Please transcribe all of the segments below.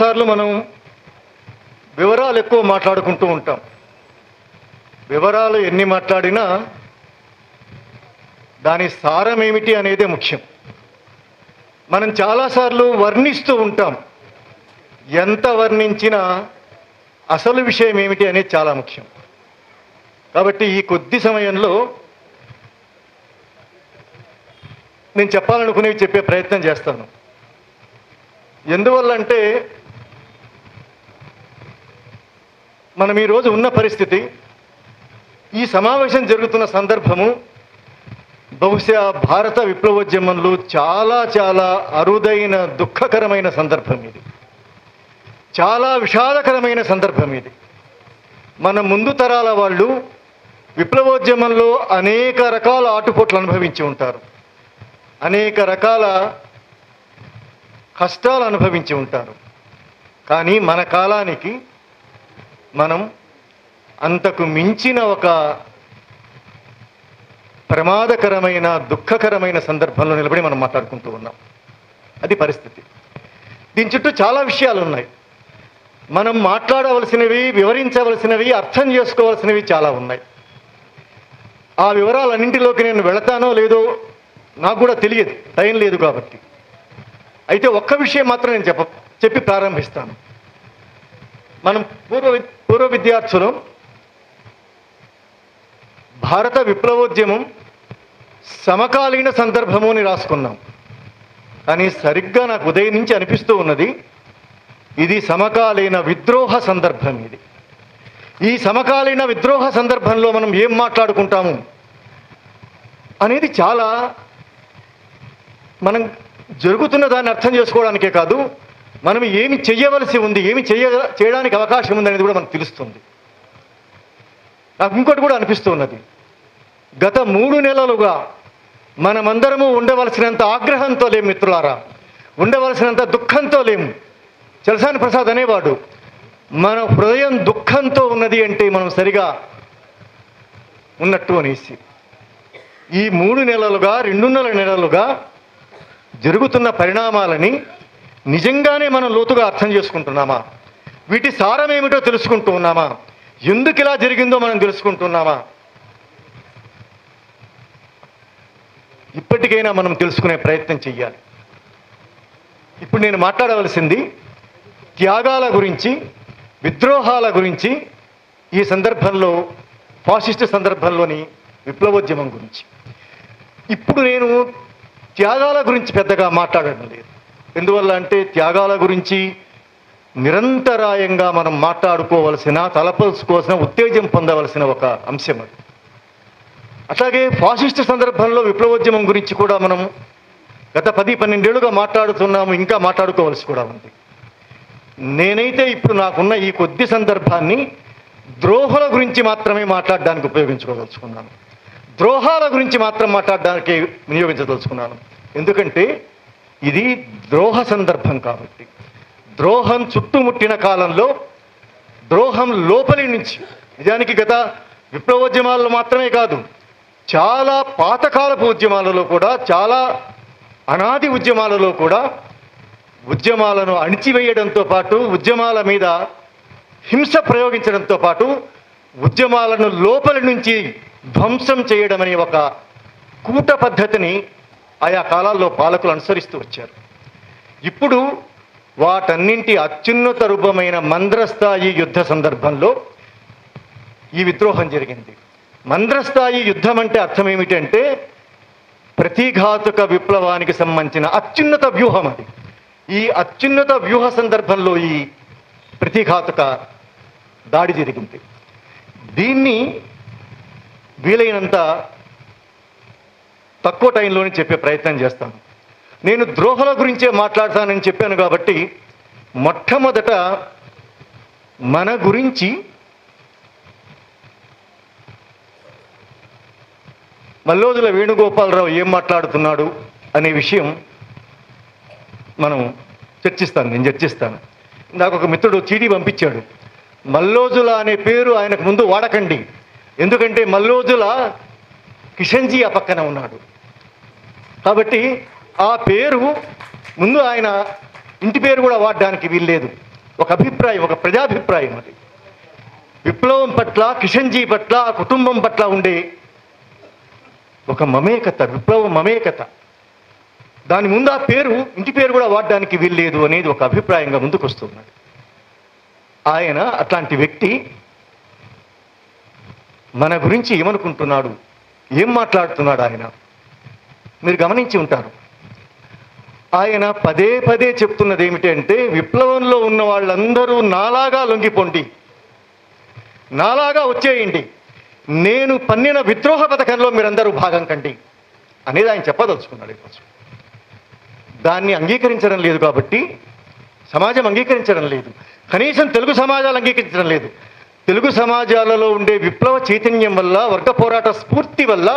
చాలాసార్లు మనం వివరాలు ఎక్కువ మాట్లాడుకుంటూ ఉంటాం. వివరాలు ఎన్ని మాట్లాడినా దాని సారం ఏమిటి అనేదే ముఖ్యం. మనం చాలాసార్లు వర్ణిస్తూ ఉంటాం. ఎంత వర్ణించినా అసలు విషయం ఏమిటి అనేది చాలా ముఖ్యం. కాబట్టి ఈ కొద్ది సమయంలో నేను చెప్పాలనుకునేవి చెప్పే ప్రయత్నం చేస్తాను. ఎందువల్లంటే మనం ఈరోజు ఉన్న పరిస్థితి, ఈ సమావేశం జరుగుతున్న సందర్భము బహుశా భారత విప్లవోద్యమంలో చాలా చాలా అరుదైన దుఃఖకరమైన సందర్భం ఇది. చాలా విషాదకరమైన సందర్భం ఇది. మన ముందు తరాల వాళ్ళు విప్లవోద్యమంలో అనేక రకాల ఆటుపోట్లు అనుభవించి ఉంటారు, అనేక రకాల కష్టాలు అనుభవించి ఉంటారు. కానీ మన కాలానికి మనం అంతకు మించిన ఒక ప్రమాదకరమైన దుఃఖకరమైన సందర్భంలో నిలబడి మనం మాట్లాడుకుంటూ ఉన్నాం. అది పరిస్థితి. దీని చుట్టూ చాలా విషయాలు ఉన్నాయి. మనం మాట్లాడవలసినవి, వివరించవలసినవి, అర్థం చేసుకోవాల్సినవి చాలా ఉన్నాయి. ఆ వివరాలన్నింటిలోకి నేను వెళతానో లేదో నాకు కూడా తెలియదు, టైం లేదు కాబట్టి. అయితే ఒక్క విషయం మాత్రం నేను చెప్పి ప్రారంభిస్తాను. మనం పూర్వ విద్యార్థులు భారత విప్లవోద్యమం సమకాలీన సందర్భము అని రాసుకున్నాం. కానీ సరిగ్గా నాకు ఉదయం నుంచి అనిపిస్తూ ఉన్నది, ఇది సమకాలీన విద్రోహ సందర్భం. ఇది ఈ సమకాలీన విద్రోహ సందర్భంలో మనం ఏం మాట్లాడుకుంటాము అనేది చాలా మనం జరుగుతున్న దాన్ని అర్థం చేసుకోవడానికే కాదు, మనం ఏమి చెయ్యవలసి ఉంది, ఏమి చేయడానికి అవకాశం ఉంది అనేది కూడా మనకు తెలుస్తుంది. నాకు ఇంకోటి కూడా అనిపిస్తున్నది, గత 3 నెలలుగా మనమందరము ఉండవలసినంత ఆగ్రహంతో లేము మిత్రులారా, ఉండవలసినంత దుఃఖంతో లేము. చలసాని ప్రసాద్ అనేవాడు, మన హృదయం దుఃఖంతో ఉన్నది అంటే మనం సరిగా ఉన్నట్టు అనేసి. ఈ 3 నెలలుగా 2.5 నెలలుగా జరుగుతున్న పరిణామాలని నిజంగానే మనం లోతుగా అర్థం చేసుకుంటున్నామా? వీటి సారం ఏమిటో తెలుసుకుంటూ ఉన్నామా? ఎందుకు ఇలా జరిగిందో మనం తెలుసుకుంటున్నామా? ఇప్పటికైనా మనం తెలుసుకునే ప్రయత్నం చెయ్యాలి. ఇప్పుడు నేను మాట్లాడవలసింది త్యాగాల గురించి, విద్రోహాల గురించి, ఈ సందర్భంలో ఫాసిస్ట్ సందర్భంలోని విప్లవోద్యమం గురించి. ఇప్పుడు నేను త్యాగాల గురించి పెద్దగా మాట్లాడడం లేదు. ఎందువల్ల అంటే త్యాగాల గురించి నిరంతరాయంగా మనం మాట్లాడుకోవలసిన, తలపల్చుకోవాల్సిన, ఉత్తేజం పొందవలసిన ఒక అంశం అది. అట్లాగే ఫాసిస్ట్ సందర్భంలో విప్లవోద్యమం గురించి కూడా మనం గత 10-12 ఏళ్ళుగా మాట్లాడుతున్నాము, ఇంకా మాట్లాడుకోవలసి కూడా ఉంది. నేనైతే ఇప్పుడు నాకున్న ఈ కొద్ది సందర్భాన్ని ద్రోహుల గురించి మాత్రమే మాట్లాడడానికి ఉపయోగించుకోదలుచుకున్నాను. ద్రోహాల గురించి మాత్రం మాట్లాడడానికి వినియోగించదలుచుకున్నాను. ఎందుకంటే ఇది ద్రోహ సందర్భం కాబట్టి. ద్రోహం చుట్టుముట్టిన కాలంలో, ద్రోహం లోపలి నుంచి, నిజానికి గత విప్లవోద్యమాలలో మాత్రమే కాదు, చాలా పాతకాలపు ఉద్యమాలలో కూడా, చాలా అనాది ఉద్యమాలలో కూడా ఉద్యమాలను అణిచివేయడంతో పాటు, ఉద్యమాల మీద హింస ప్రయోగించడంతో పాటు, ఉద్యమాలను లోపలి నుంచి ధ్వంసం చేయడం అనే ఒక కూట పద్ధతిని ఆయా కాలాల్లో పాలకులు అనుసరిస్తూ వచ్చారు. ఇప్పుడు వాటన్నింటి అత్యున్నత రూపమైన మంద్రస్థాయి యుద్ధ సందర్భంలో ఈ విద్రోహం జరిగింది. మంద్రస్థాయి యుద్ధం అంటే అర్థం ఏమిటంటే ప్రతిఘాతుక విప్లవానికి సంబంధించిన అత్యున్నత వ్యూహం అది. ఈ అత్యున్నత వ్యూహ సందర్భంలో ఈ ప్రతిఘాతుక దాడి జరిగింది. దీన్ని వీలైనంత తక్కువ టైంలోనే చెప్పే ప్రయత్నం చేస్తాను. నేను ద్రోహుల గురించే మాట్లాడతానని చెప్పాను కాబట్టి మొట్టమొదట మన గురించి మల్లోజుల వేణుగోపాలరావు ఏం మాట్లాడుతున్నాడు అనే విషయం మనం నేను చర్చిస్తాను. నాకు ఒక మిత్రుడు చీటీ పంపించాడు, మల్లోజుల అనే పేరు ఆయనకు ముందు వాడకండి, ఎందుకంటే మల్లోజుల కిషన్జీ ఆ పక్కన ఉన్నాడు కాబట్టి ఆ పేరు ముందు ఆయన ఇంటి పేరు కూడా వాడడానికి వీల్లేదు. ఒక అభిప్రాయం, ఒక ప్రజాభిప్రాయం. అది విప్లవం పట్ల, కిషన్జీ పట్ల, ఆ కుటుంబం పట్ల ఉండే ఒక మమేకత, విప్లవం మమేకత. దాని ముందు ఆ పేరు, ఇంటి పేరు కూడా వాడడానికి వీల్లేదు అనేది ఒక అభిప్రాయంగా ముందుకు వస్తున్నది. ఆయన అట్లాంటి వ్యక్తి మన గురించి ఏమనుకుంటున్నాడు, ఏం మాట్లాడుతున్నాడు ఆయన మీరు గమనించి ఉంటారు. ఆయన పదే పదే చెప్తున్నది ఏమిటి అంటే, విప్లవంలో ఉన్న వాళ్ళందరూ నాలాగా లొంగిపోండి, నాలాగా వచ్చేయండి, నేను పన్నిన విద్రోహ పథకంలో మీరందరూ భాగం కండి అనేది ఆయన చెప్పదలుచుకున్నాడు. ఈరోజు దాన్ని అంగీకరించడం లేదు కాబట్టి సమాజం అంగీకరించడం లేదు. కనీసం తెలుగు సమాజాలు అంగీకరించడం లేదు. తెలుగు సమాజాలలో ఉండే విప్లవ చైతన్యం వల్ల, వర్గ పోరాట స్ఫూర్తి వల్ల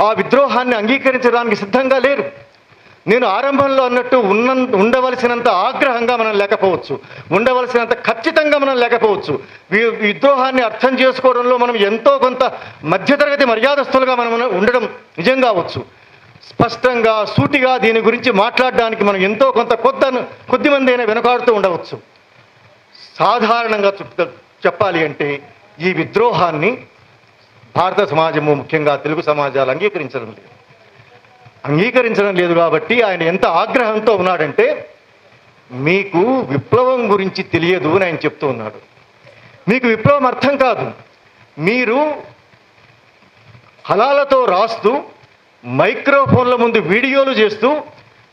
ఆ విద్రోహాన్ని అంగీకరించడానికి సిద్ధంగా లేరు. నేను ఆరంభంలో అన్నట్టు ఉండవలసినంత ఆగ్రహంగా మనం లేకపోవచ్చు, ఉండవలసినంత ఖచ్చితంగా మనం లేకపోవచ్చు. విద్రోహాన్ని అర్థం చేసుకోవడంలో మనం ఎంతో కొంత మధ్యతరగతి మర్యాదస్తులుగా మనం ఉండడం నిజం కావచ్చు. స్పష్టంగా, సూటిగా దీని గురించి మాట్లాడడానికి మనం ఎంతో కొంత కొద్ది మంది అయినా వెనుకాడుతూ ఉండవచ్చు. సాధారణంగా చెప్పాలి అంటే ఈ విద్రోహాన్ని భారత సమాజము, ముఖ్యంగా తెలుగు సమాజాలు అంగీకరించడం లేదు కాబట్టి ఆయన ఎంత ఆగ్రహంతో ఉన్నాడంటే, మీకు విప్లవం గురించి తెలియదు అని ఆయన చెప్తూ ఉన్నాడు. మీకు విప్లవం అర్థం కాదు. మీరు హలాలతో రాస్తూ, మైక్రోఫోన్ల ముందు వీడియోలు చేస్తూ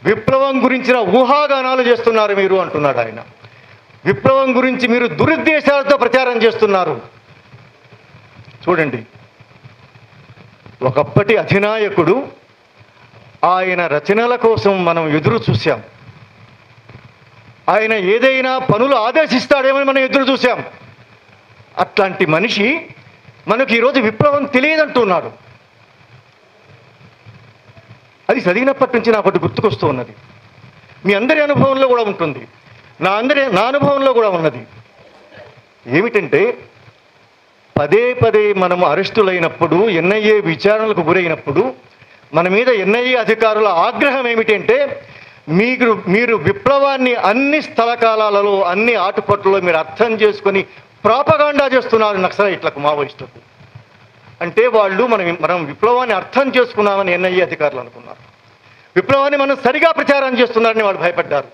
విప్లవం గురించిన ఊహాగానాలు చేస్తున్నారు మీరు అంటున్నాడు ఆయన. విప్లవం గురించి మీరు దురుద్దేశాలతో ప్రచారం చేస్తున్నారు. చూడండి, ఒకప్పటి అధినాయకుడు, ఆయన రచనల కోసం మనం ఎదురు చూశాం. ఆయన ఏదైనా పనులు ఆదేశిస్తాడేమని మనం ఎదురు చూశాం. అట్లాంటి మనిషి మనకు ఈరోజు విప్లవం తెలియదంటున్నాడు. అది చదివినప్పటి నుంచి నాకు ఒకటి గుర్తుకొస్తూ ఉన్నది. మీ అందరి అనుభవంలో కూడా ఉంటుంది, నా అనుభవంలో కూడా ఉన్నది. ఏమిటంటే, పదే పదే మనం అరెస్టులైనప్పుడు, ఎన్ఐఏ విచారణలకు గురైనప్పుడు మన మీద ఎన్ఐఏ అధికారుల ఆగ్రహం ఏమిటంటే, మీరు విప్లవాన్ని అన్ని స్థలకాలాలలో, అన్ని ఆటుపట్టులో మీరు అర్థం చేసుకొని ప్రాపగాండా చేస్తున్నారు నక్సలైట్లకు, మావోయిస్టులకు. అంటే వాళ్ళు మనం విప్లవాన్ని అర్థం చేసుకున్నామని ఎన్ఐఏ అధికారులు అనుకున్నారు. విప్లవాన్ని మనం సరిగా ప్రచారం చేస్తున్నారని వాళ్ళు భయపడ్డారు.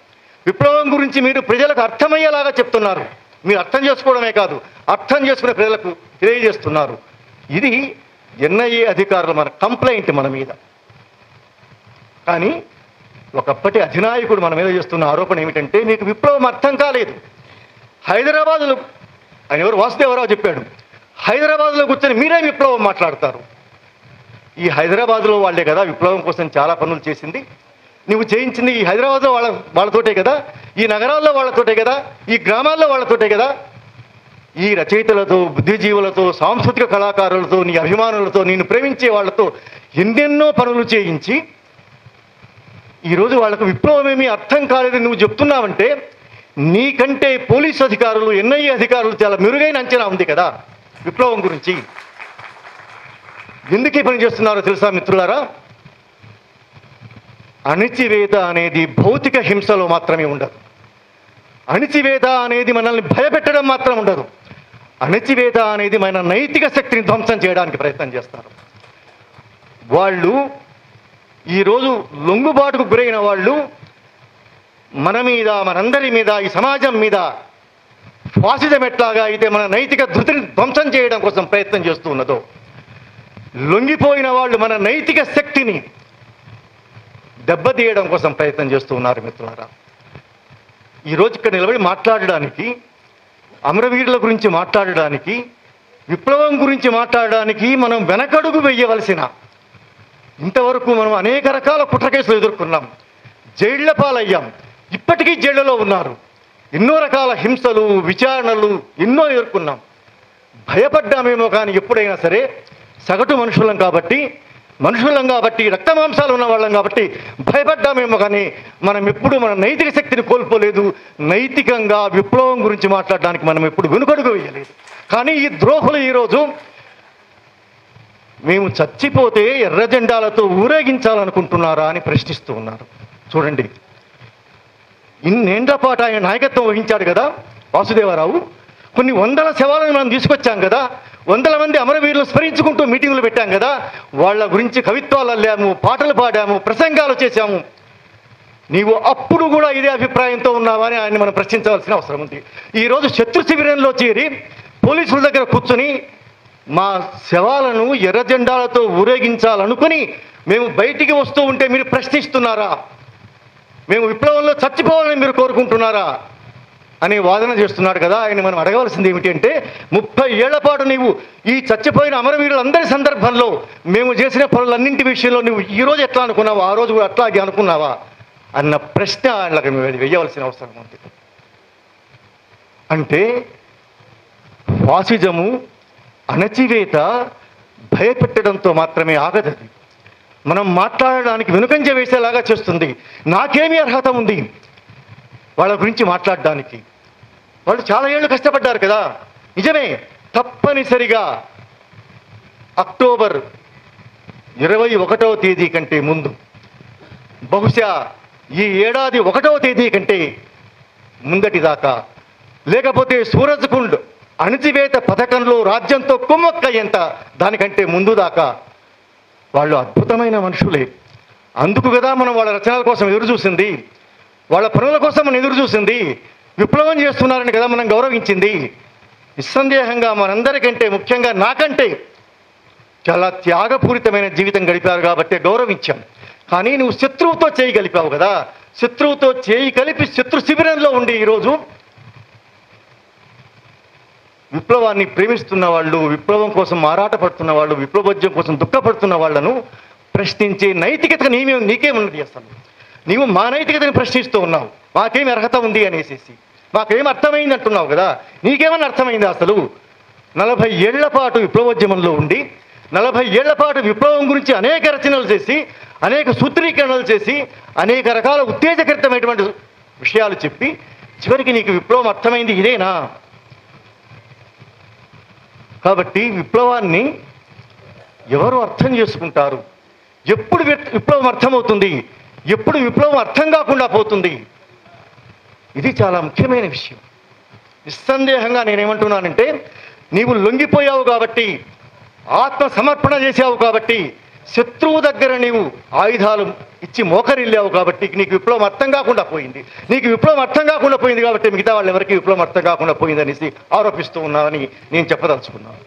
విప్లవం గురించి మీరు ప్రజలకు అర్థమయ్యేలాగా చెప్తున్నారు. మీరు అర్థం చేసుకోవడమే కాదు, అర్థం చేసుకునే ప్రజలకు తెలియజేస్తున్నారు. ఇది ఎన్ఐఏ అధికారుల మన కంప్లైంట్ మన మీద. కానీ ఒకప్పటి అధినాయకుడు మన మీద చేస్తున్న ఆరోపణ ఏమిటంటే, మీకు విప్లవం అర్థం కాలేదు. హైదరాబాదులో ఆయన ఎవరు, వాసుదేవరావు చెప్పాడు, హైదరాబాద్లో కూర్చొని మీరే విప్లవం మాట్లాడతారు. ఈ హైదరాబాద్లో వాళ్ళే కదా విప్లవం కోసం చాలా పనులు చేసింది. నువ్వు చేయించింది ఈ హైదరాబాద్లో వాళ్ళతోటే కదా, ఈ నగరాల్లో వాళ్ళతోటే కదా, ఈ గ్రామాల్లో వాళ్ళతోటే కదా. ఈ రచయితలతో, బుద్ధిజీవులతో, సాంస్కృతిక కళాకారులతో, నీ అభిమానులతో, నేను ప్రేమించే వాళ్ళతో ఎన్నెన్నో పనులు చేయించి ఈరోజు వాళ్ళకు విప్లవం ఏమీ అర్థం కాలేదని నువ్వు చెప్తున్నావంటే, నీకంటే పోలీసు అధికారులు, ఎన్ఐఏ అధికారులు చాలా మెరుగైన అంచనా ఉంది కదా విప్లవం గురించి. ఎందుకు ఈ పని చేస్తున్నారో తెలుసా మిత్రులారా? అణిచివేత అనేది భౌతిక హింసలో మాత్రమే ఉండదు. అణిచివేత అనేది మనల్ని భయపెట్టడం మాత్రం ఉండదు. అణిచివేత అనేది మన నైతిక శక్తిని ధ్వంసం చేయడానికి ప్రయత్నం చేస్తారు. వాళ్ళు ఈరోజు లొంగుబాటుకు గురైన వాళ్ళు మన మీద, మనందరి మీద, ఈ సమాజం మీద ఫాసిజం ఎట్లాగా అయితే మన నైతిక ధృతిని ధ్వంసం చేయడం కోసం ప్రయత్నం చేస్తూ ఉన్నదో, లొంగిపోయిన వాళ్ళు మన నైతిక శక్తిని దెబ్బతీయడం కోసం ప్రయత్నం చేస్తూ ఉన్నారు మిత్రులారా. ఈరోజు ఇక్కడ నిలబడి మాట్లాడడానికి, అమరవీరుల గురించి మాట్లాడడానికి, విప్లవం గురించి మాట్లాడడానికి మనం వెనకడుగు వేయవలసిన, ఇంతవరకు మనం అనేక రకాల కుట్ర కేసులు ఎదుర్కొన్నాం, జైళ్ల పాలయ్యాం, ఇప్పటికీ జైళ్లలో ఉన్నారు, ఎన్నో రకాల హింసలు, విచారణలు ఎన్నో ఎదుర్కొన్నాం. భయపడ్డామేమో కానీ ఎప్పుడైనా సరే సగటు మనుషులం కాబట్టి రక్తమాంసాలు ఉన్న వాళ్ళం కాబట్టి భయపడ్డామేమో కానీ మనం ఎప్పుడు మన నైతిక శక్తిని కోల్పోలేదు. నైతికంగా విప్లవం గురించి మాట్లాడడానికి మనం ఎప్పుడు వెనుకడుగు వేయలేదు. కానీ ఈ ద్రోహులు ఈరోజు మేము చచ్చిపోతే ఎర్ర జెండాలతో ఊరేగించాలనుకుంటున్నారా అని ప్రశ్నిస్తూ ఉన్నారు. చూడండి, ఇన్నేళ్ల పాటు ఆయన నాయకత్వం వహించాడు కదా, వాసుదేవరావు, కొన్ని వందల శవాలను మనం తీసుకొచ్చాం కదా, వందల మంది అమరవీరులు స్మరించుకుంటూ మీటింగులు పెట్టాం కదా, వాళ్ళ గురించి కవిత్వాలు అల్లాము, పాటలు పాడాము, ప్రసంగాలు చేశాము. నీవు అప్పుడు కూడా ఇదే అభిప్రాయంతో ఉన్నావా అని ఆయన్ని మనం ప్రశ్నించవలసిన అవసరం ఉంది. ఈరోజు శత్రు శిబిరంలో చేరి పోలీసుల దగ్గర కూర్చొని మా శవాలను ఎర్ర జెండాలతో ఊరేగించాలనుకుని మేము బయటికి వస్తూ ఉంటే మీరు ప్రశ్నిస్తున్నారా? మేము విప్లవంలో చచ్చిపోవాలని మీరు కోరుకుంటున్నారా అనే వాదన చేస్తున్నాడు కదా. ఆయన మనం అడగవలసింది ఏమిటి అంటే, 30 ఏళ్ల పాటు నీవు ఈ చచ్చిపోయిన అమరవీరులందరి సందర్భంలో మేము చేసిన పనులన్నింటి విషయంలో నువ్వు ఈరోజు ఎట్లా అనుకున్నావా, ఆ రోజు కూడా అట్లాగే అనుకున్నావా అన్న ప్రశ్న ఆయనకు వేయవలసిన అవసరం ఉంది. అంటే ఫాసిజము, అణచివేత, భయపెట్టడంతో మాత్రమే ఆగదది. మనం మాట్లాడడానికి వెనుకంజ వేసేలాగా చేస్తుంది. నాకేమీ అర్హత ఉంది వాళ్ళ గురించి మాట్లాడడానికి? వాళ్ళు చాలా ఏళ్ళు కష్టపడ్డారు కదా, నిజమే. తప్పనిసరిగా అక్టోబర్ 21వ తేదీ కంటే ముందు, బహుశా ఈ ఏడాది 1వ తేదీ కంటే ముందటి దాకా, లేకపోతే సూరజ్కుండ్ అణచివేత పథకంలో రాజ్యంతో కుమ్మక్కయ్యేంత దానికంటే ముందు దాకా వాళ్ళు అద్భుతమైన మనుషులే. అందుకు కదా మనం వాళ్ళ రచనల కోసం ఎదురు చూసింది, వాళ్ళ పనుల కోసం మనం ఎదురు చూసింది. విప్లవం చేస్తున్నారని కదా మనం గౌరవించింది. నిస్సందేహంగా మనందరికంటే, ముఖ్యంగా నాకంటే చాలా త్యాగపూరితమైన జీవితం గడిపారు కాబట్టి గౌరవించాం. కానీ నువ్వు శత్రువుతో చేయి కలిపావు కదా, శత్రువుతో చేయి కలిపి శత్రు శిబిరంలో ఉండి ఈరోజు విప్లవాన్ని ప్రేమిస్తున్న వాళ్ళు, విప్లవం కోసం ఆరాటపడుతున్న వాళ్ళు, విప్లవోద్యమం కోసం దుఃఖపడుతున్న వాళ్లను ప్రశ్నించే నైతికత నీకేమున్నది? అసలు నీవు మా నైతికతని ప్రశ్నిస్తూ ఉన్నావు. మాకేమి అర్హత ఉంది అనేసి, మాకేం అర్థమైంది అంటున్నావు కదా. నీకేమన్నా అర్థమైంది అసలు? 40 ఏళ్ల పాటు విప్లవోద్యమంలో ఉండి, 40 ఏళ్ల పాటు విప్లవం గురించి అనేక రచనలు చేసి, అనేక సూత్రీకరణలు చేసి, అనేక రకాల ఉత్తేజకరితమైనటువంటి విషయాలు చెప్పి, చివరికి నీకు విప్లవం అర్థమైంది ఇదేనా? కాబట్టి విప్లవాన్ని ఎవరు అర్థం చేసుకుంటారు? ఎప్పుడు విప్లవం అర్థమవుతుంది? ఎప్పుడు విప్లవం అర్థం కాకుండా పోతుంది? ఇది చాలా ముఖ్యమైన విషయం. నిస్సందేహంగా నేనేమంటున్నానంటే, నీవు లొంగిపోయావు కాబట్టి, ఆత్మ సమర్పణ చేసావు కాబట్టి, శత్రువు దగ్గర నీవు ఆయుధాలు ఇచ్చి మోకరిల్లావు కాబట్టి నీకు విప్లవం అర్థం కాకుండా పోయింది. నీకు విప్లవం అర్థం కాకుండా పోయింది కాబట్టి మిగతా వాళ్ళు ఎవరికి విప్లవం అర్థం కాకుండా పోయిందనేసి ఆరోపిస్తూ ఉన్నామని నేను చెప్పదలుచుకున్నాను.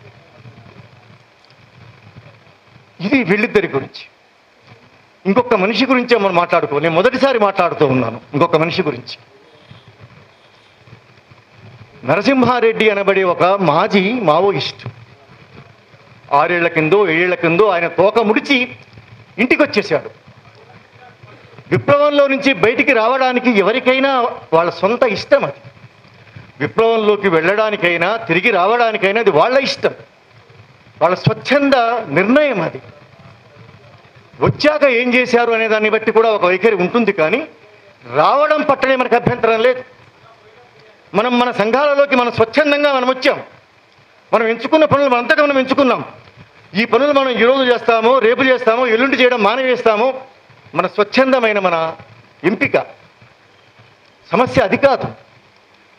ఇది వీళ్ళిద్దరి గురించి. ఇంకొక మనిషి గురించే మనం మాట్లాడుకోవాలి. నేను మొదటిసారి మాట్లాడుతూ ఉన్నాను ఇంకొక మనిషి గురించి. నరసింహారెడ్డి అనబడే ఒక మాజీ మావోయిస్ట్ 6 ఏళ్ల కిందో 7 ఏళ్ల కిందో ఆయన తోక ముడిచి ఇంటికి వచ్చేసాడు. విప్లవంలో నుంచి బయటికి రావడానికి ఎవరికైనా వాళ్ళ సొంత ఇష్టం అది. విప్లవంలోకి వెళ్ళడానికైనా తిరిగి రావడానికైనా అది వాళ్ళ ఇష్టం, వాళ్ళ స్వచ్ఛంద నిర్ణయం అది. వచ్చాక ఏం చేశారు అనే దాన్ని బట్టి కూడా ఒక వైఖరి ఉంటుంది. కానీ రావడం పట్టనే మనకు అభ్యంతరం లేదు. మన సంఘాలలోకి మనం స్వచ్ఛందంగా మనం వచ్చాం. మనం ఎంచుకున్న పనులు మనంతగా మనం ఎంచుకున్నాం. ఈ పనులు మనం ఈరోజు చేస్తామో, రేపు చేస్తామో, ఎల్లుండి చేయడం మానేస్తామో, మన స్వచ్ఛందమైన మన ఎంపిక. సమస్య అది కాదు.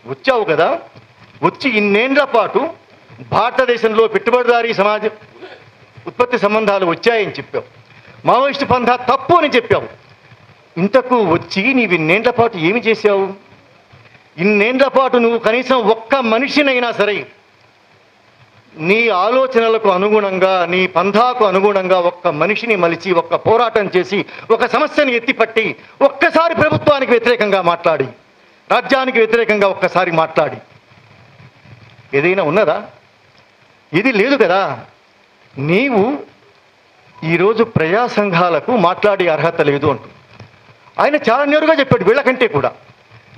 వచ్చావు కదా, వచ్చి ఇన్నేళ్ల పాటు భారతదేశంలో పెట్టుబడిదారీ సమాజ ఉత్పత్తి సంబంధాలు వచ్చాయని చెప్పావు, మావోయిస్టు పంథా తప్పు అని చెప్పావు. ఇంతకు వచ్చి నీవు ఇన్నేళ్ల పాటు ఏమి చేశావు? ఇన్నేళ్ల పాటు నువ్వు కనీసం ఒక్క మనిషినైనా సరే నీ ఆలోచనలకు అనుగుణంగా, నీ పంథాకు అనుగుణంగా ఒక్క మనిషిని మలిచి, ఒక్క పోరాటం చేసి, ఒక సమస్యని ఎత్తిపట్టి, ఒక్కసారి ప్రభుత్వానికి వ్యతిరేకంగా మాట్లాడి, రాజ్యానికి వ్యతిరేకంగా ఒక్కసారి మాట్లాడి ఏదైనా ఉన్నదా? ఇది లేదు కదా. నీవు ఈరోజు ప్రజా సంఘాలకు మాట్లాడే అర్హత లేదు అంటూ ఆయన చాలా నేరుగా చెప్పాడు. వీళ్ళకంటే కూడా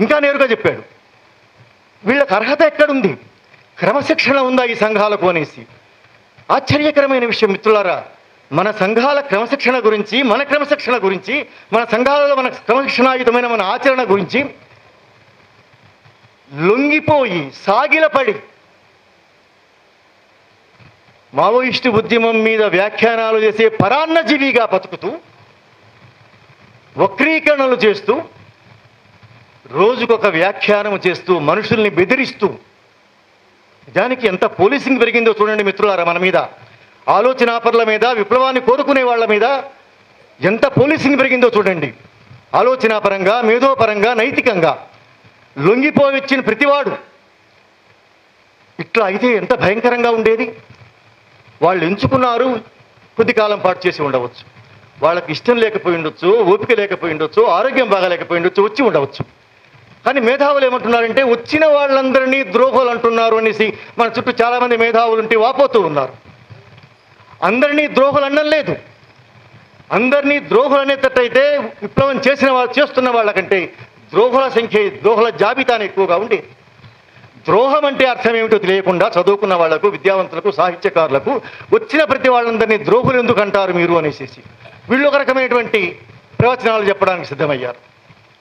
ఇంకా నేరుగా చెప్పాడు. వీళ్ళకి అర్హత ఎక్కడుంది? క్రమశిక్షణ ఉందా ఈ సంఘాలకు అనేసి. ఆశ్చర్యకరమైన విషయం మిత్రులారా, మన సంఘాల క్రమశిక్షణ గురించి, మన క్రమశిక్షణ గురించి, మన సంఘాలలో మన క్రమశిక్షణాయుతమైన మన ఆచరణ గురించి లొంగిపోయి సాగిలపడి మావోయిస్టు ఉద్యమం మీద వ్యాఖ్యానాలు చేసే పరాన్నజీవిగా బతుకుతూ, వక్రీకరణలు చేస్తూ, రోజుకొక వ్యాఖ్యానం చేస్తూ మనుషుల్ని బెదిరిస్తూ, నిజానికి ఎంత పోలీసింగ్ పెరిగిందో చూడండి మిత్రులారా. మన మీద, ఆలోచనాపరుల మీద, విప్లవాన్ని కోరుకునే వాళ్ళ మీద ఎంత పోలీసింగ్ పెరిగిందో చూడండి. ఆలోచనాపరంగా, మేధోపరంగా, నైతికంగా లొంగిపోవచ్చిన ప్రతివాడు. ఇట్లా అయితే ఎంత భయంకరంగా ఉండేది. వాళ్ళు ఎంచుకున్నారు, కొద్ది కాలం పాటు చేసి ఉండవచ్చు. వాళ్ళకి ఇష్టం లేకపోయి ఉండొచ్చు, ఓపిక లేకపోయి ఉండొచ్చు, ఆరోగ్యం బాగాలేకపోయి ఉండొచ్చు, వచ్చి ఉండవచ్చు. కానీ మేధావులు ఏమంటున్నారంటే వచ్చిన వాళ్ళందరినీ ద్రోహులు అంటున్నారు అనేసి మన చుట్టూ చాలామంది మేధావులు ఉంటే వాపోతూ ఉన్నారు. అందరినీ ద్రోహులు అనడం లేదు. అందరినీ ద్రోహులు అనేటట్టయితే విప్లవం చేస్తున్న వాళ్ళకంటే ద్రోహుల సంఖ్య, ద్రోహుల జాబితానే ఎక్కువగా ఉండి, ద్రోహం అంటే అర్థం ఏమిటో తెలియకుండా చదువుకున్న వాళ్లకు, విద్యావంతులకు, సాహిత్యకారులకు వచ్చిన ప్రతి వాళ్ళందరినీ ద్రోహులు ఎందుకు అంటారు మీరు అనేసి వీళ్ళు ఒక రకమైనటువంటి ప్రవచనాలు చెప్పడానికి సిద్ధమయ్యారు.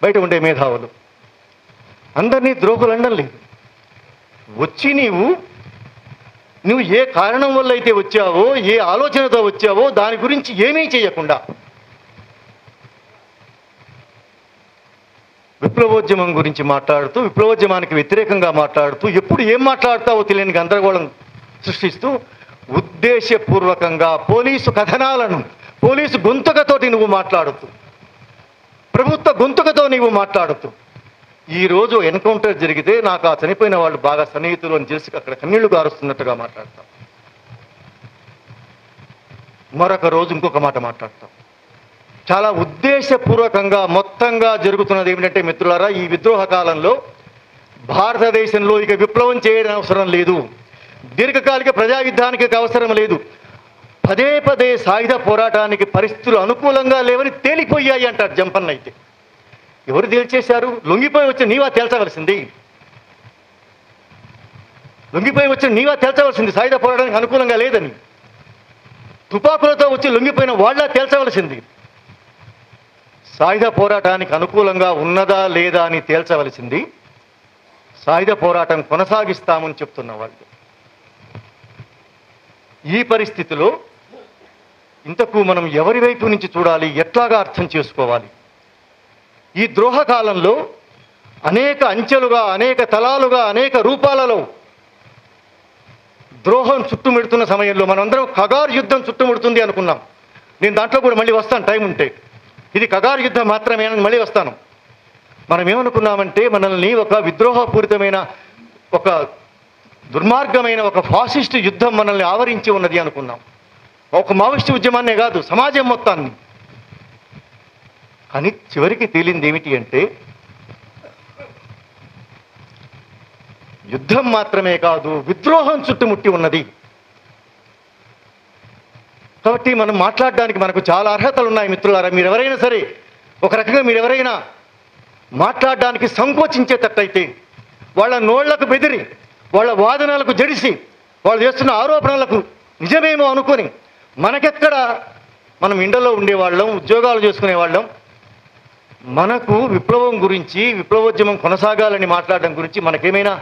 బయట ఉండే మేధావులు అందరినీ ద్రోహులు అనడం లేదు. వచ్చి నువ్వు ఏ కారణం వల్ల అయితే వచ్చావో, ఏ ఆలోచనతో వచ్చావో దాని గురించి ఏమీ చేయకుండా విప్లవోద్యమం గురించి మాట్లాడుతూ, విప్లవోద్యమానికి వ్యతిరేకంగా మాట్లాడుతూ, ఎప్పుడు ఏం మాట్లాడతావో తెలియని గందరగోళం సృష్టిస్తూ, ఉద్దేశపూర్వకంగా పోలీసు కథనాలను, పోలీసు గొంతుకతోటి నువ్వు మాట్లాడుతూ, ప్రభుత్వ గొంతుకతో నీవు మాట్లాడుతూ, ఈరోజు ఎన్కౌంటర్ జరిగితే నాకు ఆ చనిపోయిన వాళ్ళు బాగా సన్నిహితులు అని తెలిసి అక్కడ కన్నీళ్లు గారుస్తున్నట్టుగా మాట్లాడతాం. మరొక రోజు ఇంకొక మాట మాట్లాడతాం. చాలా ఉద్దేశపూర్వకంగా మొత్తంగా జరుగుతున్నది ఏమిటంటే మిత్రులారా, ఈ విద్రోహ కాలంలో భారతదేశంలో ఇక విప్లవం చేయడం అవసరం లేదు, దీర్ఘకాలిక ప్రజాయుద్ధానికి అవసరం లేదు, పదే పదే సాయుధ పోరాటానికి పరిస్థితులు అనుకూలంగా లేవని తేలిపోయాయి అంటారు జంపన్న. అయితే ఎవరు తేల్చేశారు? లొంగిపోయి వచ్చి నీవా తేల్చవలసింది, లొంగిపోయి వచ్చి నీవా తేల్చవలసింది సాయుధ పోరాటానికి అనుకూలంగా లేదని. తుపాకులతో వచ్చి లొంగిపోయిన వాళ్ళ తేల్చవలసింది. సాయుధ పోరాటానికి అనుకూలంగా ఉన్నదా లేదా అని తేల్చవలసింది సాయుధ పోరాటం కొనసాగిస్తామని చెప్తున్న వాళ్ళు. ఈ పరిస్థితిలో ఇంతకు మనం ఎవరి వైపు నుంచి చూడాలి, ఎట్లాగా అర్థం చేసుకోవాలి? ఈ ద్రోహ కాలంలో అనేక అంచెలుగా, అనేక తలాలుగా, అనేక రూపాలలో ద్రోహం చుట్టుముడుతున్న సమయంలో మనందరం కగారు యుద్ధం చుట్టుముడుతుంది అనుకున్నాం. నేను దాంట్లో కూడా మళ్ళీ వస్తాను, టైం ఉంటే. ఇది కగారు యుద్ధం మాత్రమే అని మళ్ళీ వస్తాను. మనం ఏమనుకున్నామంటే మనల్ని ఒక విద్రోహపూరితమైన, ఒక దుర్మార్గమైన, ఒక ఫాసిస్ట్ యుద్ధం మనల్ని ఆవరించి ఉన్నది అనుకున్నాం. ఒక మావోయిస్టు ఉద్యమాన్నే కాదు, సమాజం మొత్తాన్ని. కానీ చివరికి తేలింది ఏమిటి అంటే యుద్ధం మాత్రమే కాదు, విద్రోహం చుట్టుముట్టి ఉన్నది. కాబట్టి మనం మాట్లాడడానికి మనకు చాలా అర్హతలు ఉన్నాయి మిత్రులారా. మీరెవరైనా సరే, ఒక రకంగా మీరెవరైనా మాట్లాడడానికి సంకోచించేటట్టయితే, వాళ్ళ నోళ్లకు బెదిరి, వాళ్ళ వాదనలకు జడిసి, వాళ్ళు చేస్తున్న ఆరోపణలకు నిజమేమో అనుకొని, మనకెక్కడ, మనం ఇండలో ఉండేవాళ్ళం, ఉద్యోగాలు చేసుకునేవాళ్ళం, మనకు విప్లవం గురించి, విప్లవోద్యమం కొనసాగాలని మాట్లాడడం గురించి మనకేమైనా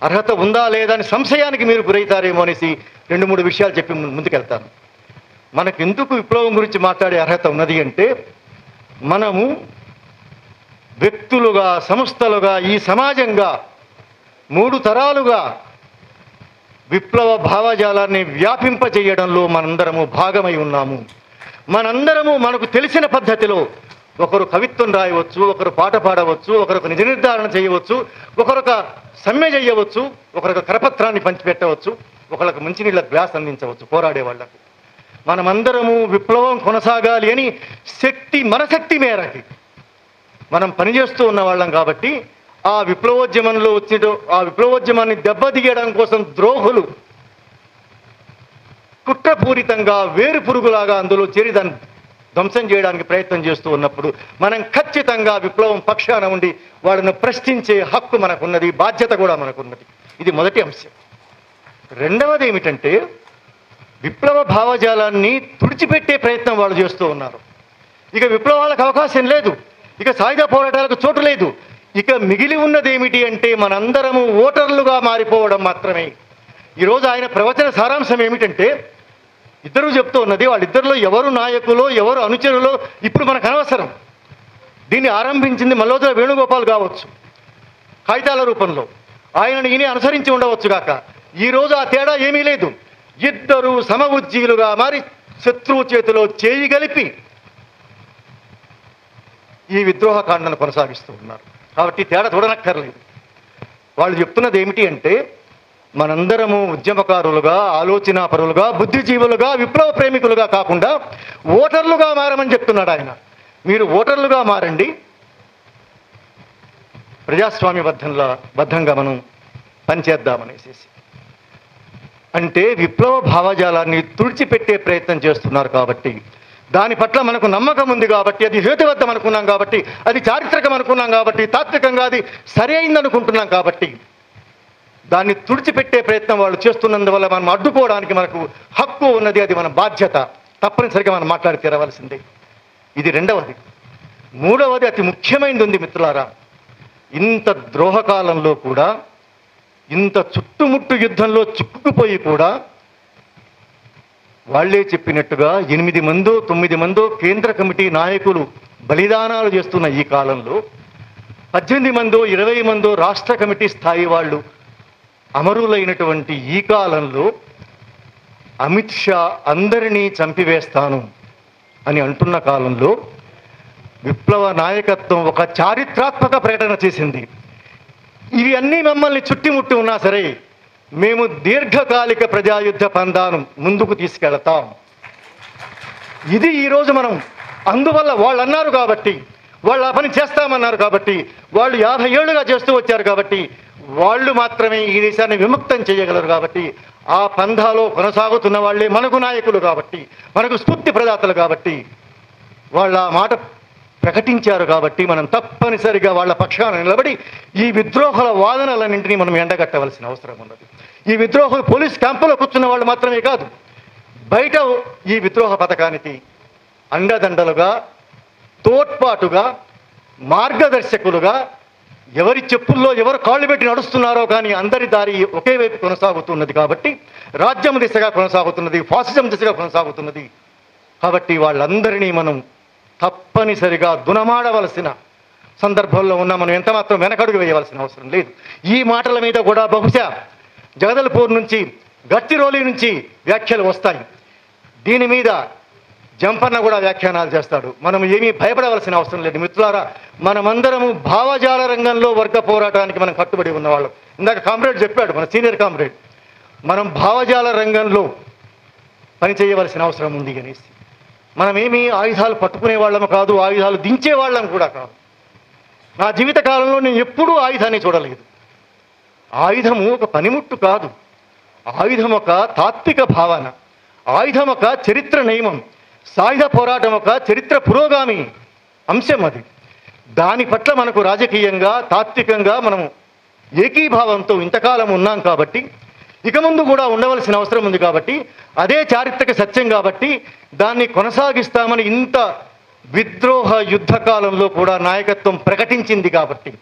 అర్హత ఉందా లేదా అని సంశయానికి మీరు గురవుతారేమో అనేసి 2-3 విషయాలు చెప్పి ముందుకెళ్తాను. మనకెందుకు విప్లవం గురించి మాట్లాడే అర్హత ఉన్నది అంటే, మనము వ్యక్తులుగా, సంస్థలుగా, ఈ సమాజంగా 3 తరాలుగా విప్లవ భావజాలాన్ని వ్యాపింపజేయడంలో మనందరము భాగమై ఉన్నాము. మనందరము మనకు తెలిసిన పద్ధతిలో ఒకరు కవిత్వం రాయవచ్చు, ఒకరు పాట పాడవచ్చు, ఒకరొక నిజ నిర్ధారణ చేయవచ్చు, ఒకరొక సమ్మె చేయవచ్చు, ఒకరొక కరపత్రాన్ని పంచిపెట్టవచ్చు, ఒకరికి మంచినీళ్ళ గ్లాస్ అందించవచ్చు పోరాడే వాళ్లకు. మనమందరము విప్లవం కొనసాగాలి అని మన శక్తి మేరకి మనం పనిచేస్తూ ఉన్న వాళ్ళం. కాబట్టి ఆ విప్లవోద్యమంలో ఆ విప్లవోద్యమాన్ని దెబ్బతీయడం కోసం ద్రోహులు కుట్రపూరితంగా వేరు పురుగులాగా అందులో చేరి దాన్ని ధ్వంసం చేయడానికి ప్రయత్నం చేస్తూ ఉన్నప్పుడు మనం ఖచ్చితంగా విప్లవం పక్షాన ఉండి వాళ్ళను ప్రశ్నించే హక్కు మనకున్నది, బాధ్యత కూడా మనకున్నది. ఇది మొదటి అంశం. రెండవది ఏమిటంటే, విప్లవ భావజాలాన్ని తుడిచిపెట్టే ప్రయత్నం వాళ్ళు చేస్తూ ఉన్నారు. ఇక విప్లవాలకు అవకాశం లేదు, ఇక సాయుధ పోరాటాలకు చోటు లేదు. ఇక మిగిలి ఉన్నది ఏమిటి అంటే మనందరము ఓటర్లుగా మారిపోవడం మాత్రమే. ఈరోజు ఆయన ప్రవచన సారాంశం ఏమిటంటే, ఇద్దరు చెప్తూ ఉన్నది, వాళ్ళిద్దరిలో ఎవరు నాయకులో, ఎవరు అనుచరులో ఇప్పుడు మనకు అనవసరం. దీన్ని ఆరంభించింది మల్లోజుల వేణుగోపాల్ కావచ్చు, కాగితాల రూపంలో. ఆయనను ఈయన అనుసరించి ఉండవచ్చుగాక. ఈరోజు ఆ తేడా ఏమీ లేదు. ఇద్దరు సమఉజ్జీలుగా మారి శత్రువు చేతిలో చేయి గలిపి ఈ విద్రోహకాండను కొనసాగిస్తూ ఉన్నారు. కాబట్టి తేడా చూడనక్కర్లేదు. వాళ్ళు చెప్తున్నది ఏమిటి అంటే, మనందరము ఉద్యమకారులుగా, ఆలోచనాపరులుగా, బుద్ధిజీవులుగా, విప్లవ ప్రేమికులుగా కాకుండా ఓటర్లుగా మారమని చెప్తున్నాడు ఆయన. మీరు ఓటర్లుగా మారండి, బద్ధంగా మనం పనిచేద్దామనేసేసి. అంటే విప్లవ భావజాలాన్ని తుడిచిపెట్టే ప్రయత్నం చేస్తున్నారు కాబట్టి, దాని పట్ల మనకు నమ్మకం ఉంది కాబట్టి, అది హేతుబద్ధం అనుకున్నాం కాబట్టి, అది చారిత్రకం అనుకున్నాం కాబట్టి, తాత్వికంగా అది సరి అయిందనుకుంటున్నాం కాబట్టి, దాన్ని తుడిచిపెట్టే ప్రయత్నం వాళ్ళు చేస్తున్నందువల్ల మనం అడ్డుకోవడానికి మనకు హక్కు ఉన్నది. అది మన బాధ్యత. తప్పనిసరిగా మనం మాట్లాడి తీరవలసిందే. ఇది రెండవది. మూడవది అతి ముఖ్యమైనది ఉంది మిత్రులారా. ఇంత ద్రోహకాలంలో కూడా, ఇంత చుట్టుముట్టు యుద్ధంలో చిక్కుకుపోయి కూడా, వాళ్లే చెప్పినట్టుగా 8 మందో 9 మందో కేంద్ర కమిటీ నాయకులు బలిదానాలు చేస్తున్న ఈ కాలంలో 18 మందో 20 మందో రాష్ట్ర కమిటీ స్థాయి వాళ్ళు అమరులైనటువంటి ఈ కాలంలో అమిత్ షా అందరినీ చంపివేస్తాను అని అంటున్న కాలంలో విప్లవ నాయకత్వం ఒక చారిత్రాత్మక ప్రకటన చేసింది. ఇవి అన్నీ మమ్మల్ని చుట్టుముట్టి ఉన్నా సరే, మేము దీర్ఘకాలిక ప్రజాయుద్ధ పందాను ముందుకు తీసుకెళ్తాం. ఇది ఈరోజు మనం, అందువల్ల వాళ్ళు అన్నారు కాబట్టి, వాళ్ళు ఆ పని చేస్తామన్నారు కాబట్టి, వాళ్ళు 50 ఏళ్లుగా చేస్తూ వచ్చారు కాబట్టి, వాళ్ళు మాత్రమే ఈ దేశాన్ని విముక్తం చేయగలరు కాబట్టి, ఆ పంధాలో కొనసాగుతున్న వాళ్ళే మనకు నాయకులు కాబట్టి, మనకు స్ఫూర్తి ప్రదాతలు కాబట్టి, వాళ్ళ ఆ మాట ప్రకటించారు కాబట్టి, మనం తప్పనిసరిగా వాళ్ళ పక్షాన నిలబడి ఈ విద్రోహుల వాదనలన్నింటినీ మనం ఎండగట్టవలసిన అవసరం ఉన్నది. ఈ విద్రోహులు పోలీస్ క్యాంపులో కూర్చున్న వాళ్ళు మాత్రమే కాదు, బయట ఈ విద్రోహ పథకానికి అండదండలుగా, తోడ్పాటుగా, మార్గదర్శకులుగా, ఎవరి చెప్పుల్లో ఎవరు కాళ్ళు పెట్టి నడుస్తున్నారో కానీ అందరి దారి ఒకే వైపు కొనసాగుతున్నది కాబట్టి, రాజ్యం దిశగా కొనసాగుతున్నది, ఫాసిజం దిశగా కొనసాగుతున్నది కాబట్టి, వాళ్ళందరినీ మనం తప్పనిసరిగా దునమాడవలసిన సందర్భంలో ఉన్న మనం ఎంత మాత్రం వెనకడుగు వేయవలసిన అవసరం లేదు. ఈ మాటల మీద కూడా బహుశా జగదల్పూర్ నుంచి, గడ్చిరోలి నుంచి వ్యాఖ్యలు వస్తాయి. దీని మీద జంపన్న కూడా వ్యాఖ్యానాలు చేస్తాడు. మనం ఏమీ భయపడవలసిన అవసరం లేదు మిత్రులారా. మనమందరము భావజాల రంగంలో వర్గ పోరాటానికి మనం కట్టుబడి ఉన్నవాళ్ళం. ఇందాక కామ్రేడ్ చెప్పాడు, మన సీనియర్ కామ్రేడ్, మనం భావజాల రంగంలో పనిచేయవలసిన అవసరం ఉంది అనేసి. మనమేమీ ఆయుధాలు పట్టుకునే వాళ్ళము కాదు, ఆయుధాలు దించే వాళ్ళం కూడా కాదు. నా జీవిత కాలంలో నేను ఎప్పుడూ ఆయుధాన్ని చూడలేదు. ఆయుధము ఒక పనిముట్టు కాదు, ఆయుధం ఒక తాత్విక భావన, ఆయుధం ఒక చరిత్ర నియమం, సాయుధ పోరాటం ఒక చరిత్ర పురోగామి అంశం. అది దాని పట్ల మనకు రాజకీయంగా, తాత్వికంగా మనము ఏకీభావంతో ఇంతకాలం ఉన్నాం కాబట్టి, ఇక ముందు కూడా ఉండవలసిన అవసరం ఉంది కాబట్టి, అదే చారిత్రక సత్యం కాబట్టి దాన్ని కొనసాగిస్తామని ఇంత విద్రోహ యుద్ధకాలంలో కూడా నాయకత్వం ప్రకటించింది కాబట్టి,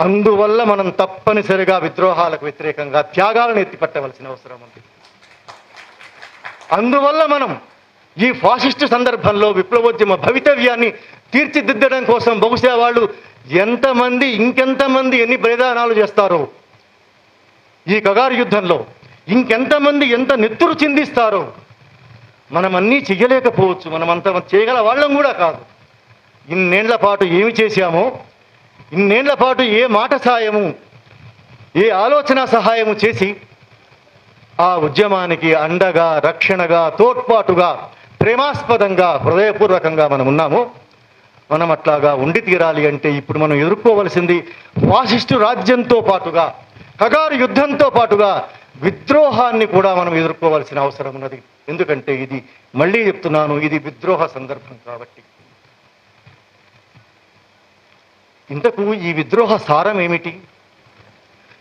అందువల్ల మనం తప్పనిసరిగా విద్రోహాలకు వ్యతిరేకంగా త్యాగాలను ఎత్తిపట్టవలసిన అవసరం ఉంది. అందువల్ల మనం ఈ ఫాసిస్టు సందర్భంలో విప్లవోద్యమ భవితవ్యాన్ని తీర్చిదిద్దడం కోసం బహుశా వాళ్ళు ఎంతమంది, ఇంకెంతమంది ఎన్ని బలిదానాలు చేస్తారో, ఈ కగారు యుద్ధంలో ఇంకెంతమంది ఎంత నెత్తురు చిందిస్తారో, మనం అన్నీ చెయ్యలేకపోవచ్చు, మనం అంత చేయగల వాళ్ళం కూడా కాదు. ఇన్నేళ్ల పాటు ఏమి చేశామో, ఇన్నేళ్ల పాటు ఏ మాట సహాయము, ఏ ఆలోచన సహాయము చేసి ఆ ఉద్యమానికి అండగా, రక్షణగా, తోడ్పాటుగా, ప్రేమాస్పదంగా, హృదయపూర్వకంగా మనం ఉన్నాము. మనం అట్లాగా ఉండి తీరాలి అంటే ఇప్పుడు మనం ఎదుర్కోవలసింది ఫాసిస్టు రాజ్యంతో పాటుగా, కగారు యుద్ధంతో పాటుగా విద్రోహాన్ని కూడా మనం ఎదుర్కోవాల్సిన అవసరం ఉన్నది. ఎందుకంటే ఇది, మళ్ళీ చెప్తున్నాను, ఇది విద్రోహ సందర్భం కాబట్టి. ఇంతకు ఈ విద్రోహ సారం ఏమిటి?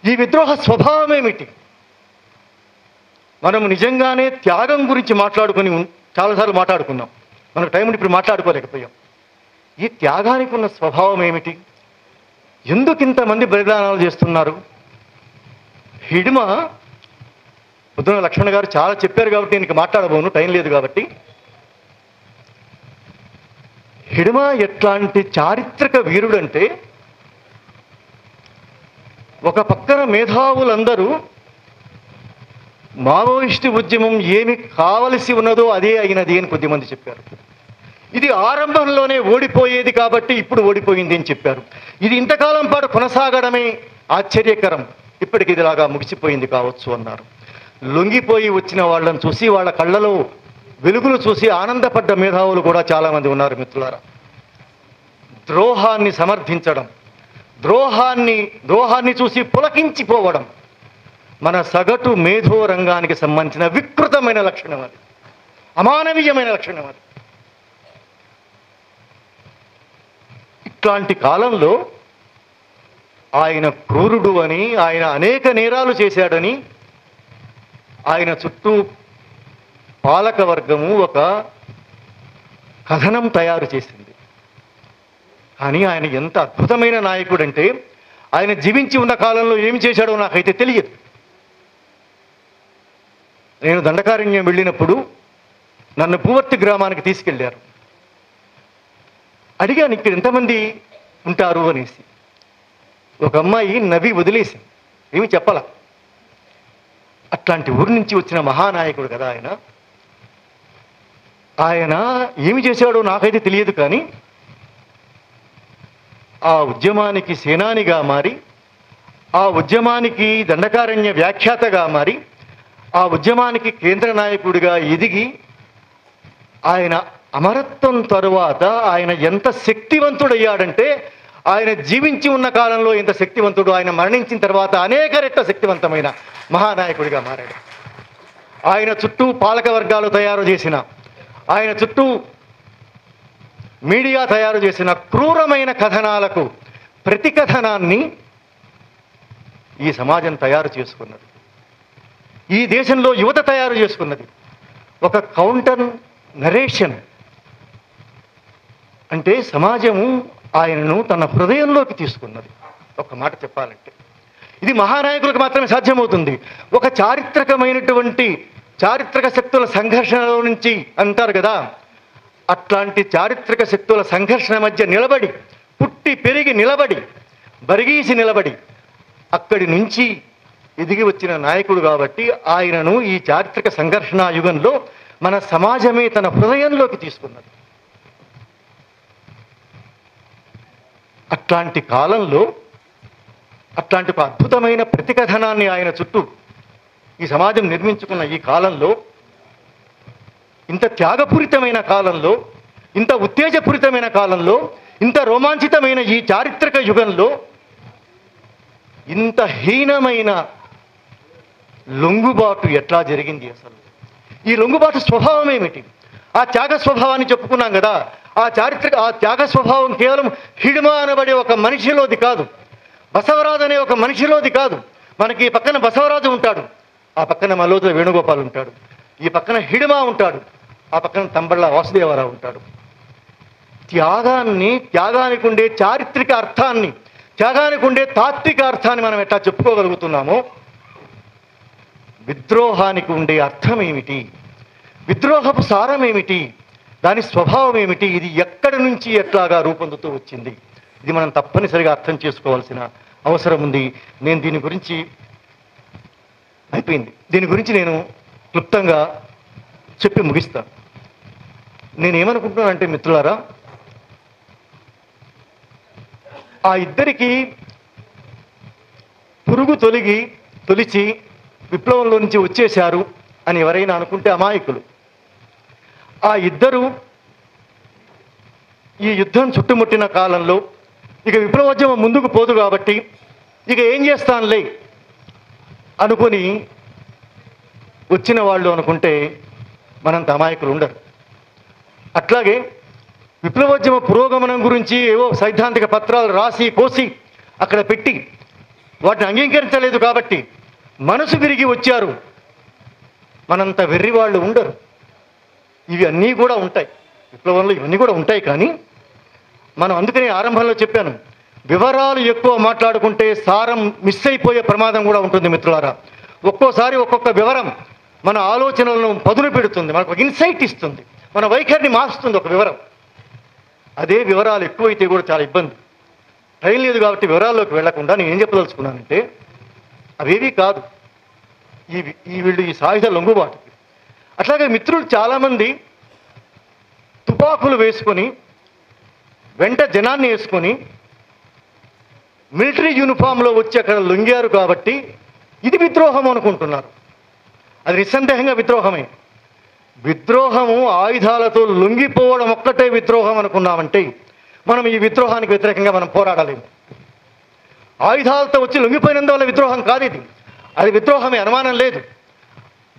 ఈ విద్రోహ స్వభావం ఏమిటి? మనం నిజంగానే త్యాగం గురించి మాట్లాడుకొని చాలాసార్లు మాట్లాడుకున్నాం. మనకు టైం ఇప్పుడు మాట్లాడుకోలేకపోయాం. ఈ త్యాగానికి ఉన్న స్వభావం ఏమిటి? ఎందుకు ఇంతమంది బలిదానాలు చేస్తున్నారు? హిడిమ, పొద్దున లక్ష్మణ్ గారు చాలా చెప్పారు కాబట్టి నేను మాట్లాడబోను, టైం లేదు కాబట్టి. హిడిమ ఎట్లాంటి చారిత్రక వీరుడంటే, ఒక పక్కన మేధావులందరూ మావోయిస్టు ఉద్యమం ఏమి కావలసి ఉన్నదో అదే అయినది అని కొద్దిమంది చెప్పారు. ఇది ఆరంభంలోనే ఓడిపోయేది కాబట్టి ఇప్పుడు ఓడిపోయింది అని చెప్పారు. ఇది ఇంతకాలం పాటు కొనసాగడమే ఆశ్చర్యకరం, ఇప్పటికి ఇదిలాగా ముగిసిపోయింది కావచ్చు అన్నారు. లొంగిపోయి వచ్చిన వాళ్ళని చూసి, వాళ్ళ కళ్ళలో వెలుగులు చూసి ఆనందపడ్డ మేధావులు కూడా చాలామంది ఉన్నారు మిత్రులారా. ద్రోహాన్ని సమర్థించడం, ద్రోహాన్ని చూసి పులకించిపోవడం మన సగటు మేధో రంగానికి సంబంధించిన వికృతమైన లక్షణం, అది అమానవీయమైన లక్షణం. అది ఇట్లాంటి కాలంలో ఆయన క్రూరుడు అని, ఆయన అనేక నేరాలు చేశాడని ఆయన చుట్టూ పాలకవర్గము ఒక కథనం తయారు చేసింది. కానీ ఆయన ఎంత అద్భుతమైన నాయకుడంటే, ఆయన జీవించి ఉన్న కాలంలో ఏమి చేశాడో నాకైతే తెలియదు. నేను దండకారణ్యం వెళ్ళినప్పుడు నన్ను పూవర్తి గ్రామానికి తీసుకెళ్లారు. అడిగాను, ఇక్కడ ఎంతమంది ఉంటారు అనేసి. ఒక అమ్మాయి నవ్వి వదిలేసింది, ఏమి చెప్పాల. అట్లాంటి ఊరి నుంచి వచ్చిన మహానాయకుడు కదా ఆయన. ఆయన ఏమి చేశాడో నాకైతే తెలియదు, కానీ ఆ ఉద్యమానికి సేనానిగా మారి, ఆ ఉద్యమానికి దండకారణ్య వ్యాఖ్యాతగా మారి, ఆ ఉద్యమానికి కేంద్ర నాయకుడిగా ఎదిగి, ఆయన అమరత్వం తరువాత ఆయన ఎంత శక్తివంతుడయ్యాడంటే, ఆయన జీవించి ఉన్న కాలంలో ఎంత శక్తివంతుడు, ఆయన మరణించిన తర్వాత అనేక రెట్ల శక్తివంతమైన మహానాయకుడిగా మారాడు. ఆయన చుట్టూ పాలక వర్గాలు తయారు చేసిన, ఆయన చుట్టూ మీడియా తయారు చేసిన క్రూరమైన కథనాలకు ప్రతికథనాన్ని ఈ సమాజం తయారు చేసుకున్నది. ఈ దేశంలో యువత తయారు చేసుకున్నది. ఒక కౌంటర్ నరేషన్ అంటే సమాజము ఆయనను తన హృదయంలోకి తీసుకున్నది. ఒక మాట చెప్పాలంటే ఇది మహానాయకులకు మాత్రమే సాధ్యమవుతుంది. ఒక చారిత్రక శక్తుల సంఘర్షణలో నుంచి అంటారు కదా, అట్లాంటి చారిత్రక శక్తుల సంఘర్షణ మధ్య నిలబడి, పుట్టి పెరిగి నిలబడి, బరిగీసి నిలబడి, అక్కడి నుంచి ఎదిగి వచ్చిన నాయకుడు కాబట్టి ఆయనను ఈ చారిత్రక సంఘర్షణ యుగంలో మన సమాజమే తన హృదయంలోకి తీసుకున్నది. అట్లాంటి కాలంలో అట్లాంటి ఒక అద్భుతమైన ప్రతికథనాన్ని ఆయన చుట్టూ ఈ సమాజం నిర్మించుకున్న ఈ కాలంలో, ఇంత త్యాగపూరితమైన కాలంలో, ఇంత ఉత్తేజపూరితమైన కాలంలో, ఇంత రోమాంచితమైన ఈ చారిత్రక యుగంలో ఇంత హీనమైన లొంగుబాటు ఎట్లా జరిగింది? అసలు ఈ లొంగుబాటు స్వభావం ఏమిటి? ఆ త్యాగ స్వభావాన్ని చెప్పుకున్నాం కదా. ఆ త్యాగ స్వభావం కేవలం హిడిమ అనబడే ఒక మనిషిలోది కాదు, బసవరాజు అనే ఒక మనిషిలోది కాదు. మనకి ఈ పక్కన బసవరాజు ఉంటాడు, ఆ పక్కన మల్లోజుల వేణుగోపాల్ ఉంటాడు, ఈ పక్కన హిడిమ ఉంటాడు, ఆ పక్కన తంబళ్ళ వాసుదేవరావు ఉంటాడు. త్యాగానికి ఉండే చారిత్రక అర్థాన్ని, త్యాగానికి ఉండే తాత్విక అర్థాన్ని మనం ఎట్లా చెప్పుకోగలుగుతున్నామో, విద్రోహానికి ఉండే అర్థం ఏమిటి, విద్రోహపు సారం ఏమిటి, దాని స్వభావం ఏమిటి, ఇది ఎక్కడి నుంచి ఎట్లాగా రూపొందుతూ వచ్చింది, ఇది మనం తప్పనిసరిగా అర్థం చేసుకోవాల్సిన అవసరం ఉంది. నేను దీని గురించి నేను క్లుప్తంగా చెప్పి ముగిస్తాను. నేనేమనుకుంటున్నానంటే మిత్రులారా, ఆ ఇద్దరికి పురుగు తొలిచి విప్లవంలో నుంచి వచ్చేశారు అని ఎవరైనా అనుకుంటే అమాయకులు. ఆ ఇద్దరు ఈ యుద్ధం చుట్టుముట్టిన కాలంలో ఇక విప్లవోద్యమం ముందుకు పోదు కాబట్టి ఇక ఏం చేస్తానులే అనుకొని వచ్చిన వాళ్ళు అనుకుంటే మనంత అమాయకులు ఉండరు. అట్లాగే విప్లవోద్యమ పురోగమనం గురించి ఏవో సైద్ధాంతిక పత్రాలు రాసి కోసి అక్కడ పెట్టి వాటిని అంగీకరించలేదు కాబట్టి మనసు విరిగి వచ్చారు, మనంత వెర్రి వాళ్ళు ఉండరు. ఇవి అన్నీ కూడా ఉంటాయి, విప్లవంలో ఇవన్నీ కూడా ఉంటాయి. కానీ మనం అందుకనే ఆరంభంలో చెప్పాను, వివరాలు ఎక్కువ మాట్లాడుకుంటే సారం మిస్ అయిపోయే ప్రమాదం కూడా ఉంటుంది మిత్రులారా. ఒక్కోసారి ఒక్కొక్క వివరం మన ఆలోచనలను పదును పెడుతుంది, మనకు ఒక ఇన్సైట్ ఇస్తుంది, మన వైఖరిని మార్చుతుంది ఒక వివరం. అదే వివరాలు ఎక్కువైతే కూడా చాలా ఇబ్బంది. టైం లేదు కాబట్టి వివరాల్లోకి వెళ్లకుండా నేను ఏం చెప్పదలుచుకున్నానంటే అవేవీ కాదు వీళ్ళు ఈ సాయుధ లొంగుబాటుకి. అట్లాగే మిత్రులు చాలామంది తుపాకులు వేసుకొని వెంట జనాన్ని వేసుకొని మిలిటరీ యూనిఫామ్లో వచ్చి అక్కడ లొంగారు కాబట్టి ఇది విద్రోహం అనుకుంటున్నారు. అది నిస్సందేహంగా విద్రోహమే. విద్రోహము ఆయుధాలతో లొంగిపోవడం ఒక్కటే విద్రోహం అనుకున్నామంటే మనం ఈ విద్రోహానికి వ్యతిరేకంగా మనం పోరాడలేము. ఆయుధాలతో వచ్చి లొంగిపోయినందువల్ల విద్రోహం కాదు ఇది. అది విద్రోహమే, అనుమానం లేదు.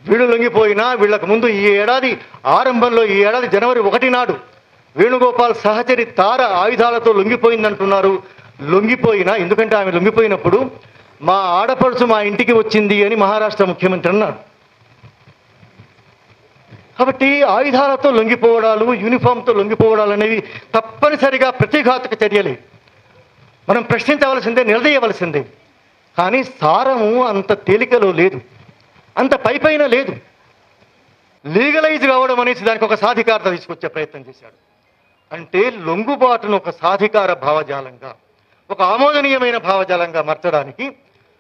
వీళ్ళు లొంగిపోయినా వీళ్ళకు ముందు ఈ ఏడాది ఆరంభంలో, ఈ ఏడాది జనవరి 1 నాడు వేణుగోపాల్ సహచరి తార ఆయుధాలతో లొంగిపోయిందంటున్నారు. లొంగిపోయినా, ఎందుకంటే ఆమె లొంగిపోయినప్పుడు మా ఆడపడుచు మా ఇంటికి వచ్చింది అని మహారాష్ట్ర ముఖ్యమంత్రి అన్నాడు. కాబట్టి ఆయుధాలతో లొంగిపోవడాలు, యూనిఫామ్తో లొంగిపోవడాలు అనేవి తప్పనిసరిగా ప్రతిఘాతుక చర్యలే. మనం ప్రశ్నించవలసిందే, నిలదీయవలసిందే. కానీ సారము అంత తేలికలో లేదు, అంత పైపైన లేదు. లీగలైజ్ కావడం అనేసి దానికి ఒక సాధికారత తీసుకొచ్చే ప్రయత్నం చేశాడు. అంటే లొంగుబాటును ఒక సాధికార భావజాలంగా, ఒక ఆమోదనీయమైన భావజాలంగా మార్చడానికి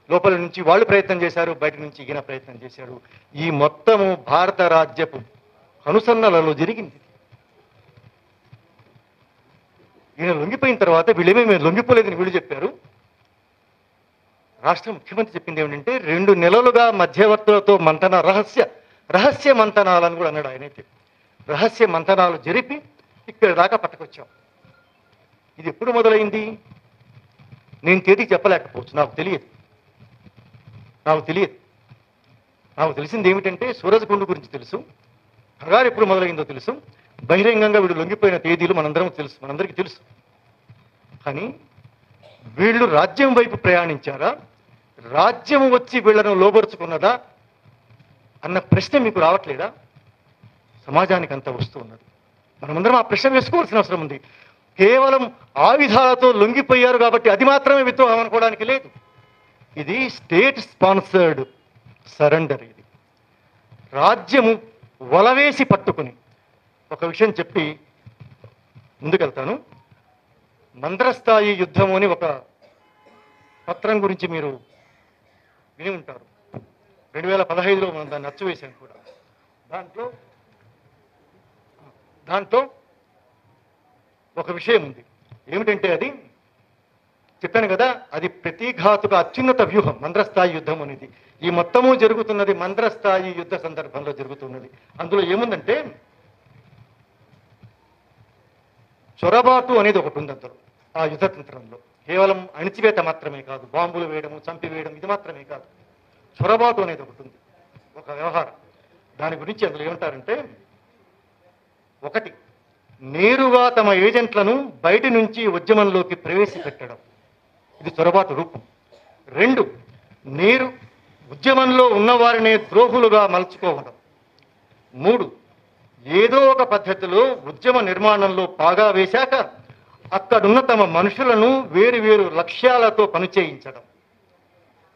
లోపల నుంచి వాళ్ళు ప్రయత్నం చేశారు, బయట నుంచి ఈయన ప్రయత్నం చేశాడు. ఈ మొత్తము భారత రాజ్యపు అనుసన్నలలో జరిగింది. ఈయన లొంగిపోయిన తర్వాత వీళ్ళేమేమి లొంగిపోలేదని వీళ్ళు చెప్పారు. రాష్ట్ర ముఖ్యమంత్రి చెప్పింది ఏమిటంటే 2 నెలలుగా మధ్యవర్తులతో మంతన రహస్య మంతనాలని కూడా అన్నాడు ఆయనైతే. రహస్య మంతనాలు జరిపి ఇక్కడ దాకా పట్టుకొచ్చాం. ఇది ఎప్పుడు మొదలైంది నేను తేదీ చెప్పలేకపోవచ్చు, నాకు తెలియదు. నాకు తెలిసింది ఏమిటంటే సూరజ్కుండ్ గురించి తెలుసు, కగారు ఎప్పుడు మొదలైందో తెలుసు, బహిరంగంగా వీళ్ళు లొంగిపోయిన తేదీలు మనందరికీ తెలుసు. కానీ వీళ్ళు రాజ్యం వైపు ప్రయాణించారా, రాజ్యం వచ్చి వీళ్ళను లోబరుచుకున్నదా అన్న ప్రశ్న మీకు రావట్లేదా? సమాజానికి అంత వస్తూ ఉన్నది. మనమందరం ఆ ప్రశ్న వేసుకోవాల్సిన అవసరం ఉంది. కేవలం ఆయుధాలతో లొంగిపోయారు కాబట్టి అది మాత్రమే విద్రోహం అనుకోవడానికి లేదు. ఇది స్టేట్ స్పాన్సర్డ్ సరెండర్. ఇది రాజ్యము వలవేసి పట్టుకుని. ఒక విషయం చెప్పి ముందుకెళ్తాను. మంత్రస్థాయి యుద్ధము అని ఒక పత్రం గురించి మీరు విని ఉంటారు. 2015లో మనం దాన్ని అచ్చువేశాం కూడా. దాంట్లో ఒక విషయం ఉంది. ఏమిటంటే అది చెప్పాను కదా, అది ప్రతిఘాతుక అత్యున్నత వ్యూహం మంత్రస్థాయి యుద్ధం అనేది. ఈ మొత్తము జరుగుతున్నది మంత్రస్థాయి యుద్ధ సందర్భంలో జరుగుతున్నది. అందులో ఏముందంటే చొరబాటు అనేది ఒకటి ఉంది అందులో. ఆ యుద్ధ తంత్రంలో కేవలం అణిచివేత మాత్రమే కాదు, బాంబులు వేయడము, చంపివేయడం ఇది మాత్రమే కాదు, చొరబాటు అనేది ఒకటి ఉంది, ఒక వ్యవహారం. దాని గురించి అందులో ఏమంటారంటే, 1 నేరుగా తమ ఏజెంట్లను బయటి నుంచి ఉద్యమంలోకి ప్రవేశపెట్టడం, ఇది చొరబాటు రూపం. 2 ఉద్యమంలో ఉన్నవారినే ద్రోహులుగా మలుచుకోవడం. 3 ఏదో ఒక పద్ధతిలో ఉద్యమ నిర్మాణంలో పాగా వేశాక అక్కడున్న తమ మనుషులను వేరు లక్ష్యాలతో పనిచేయించడం.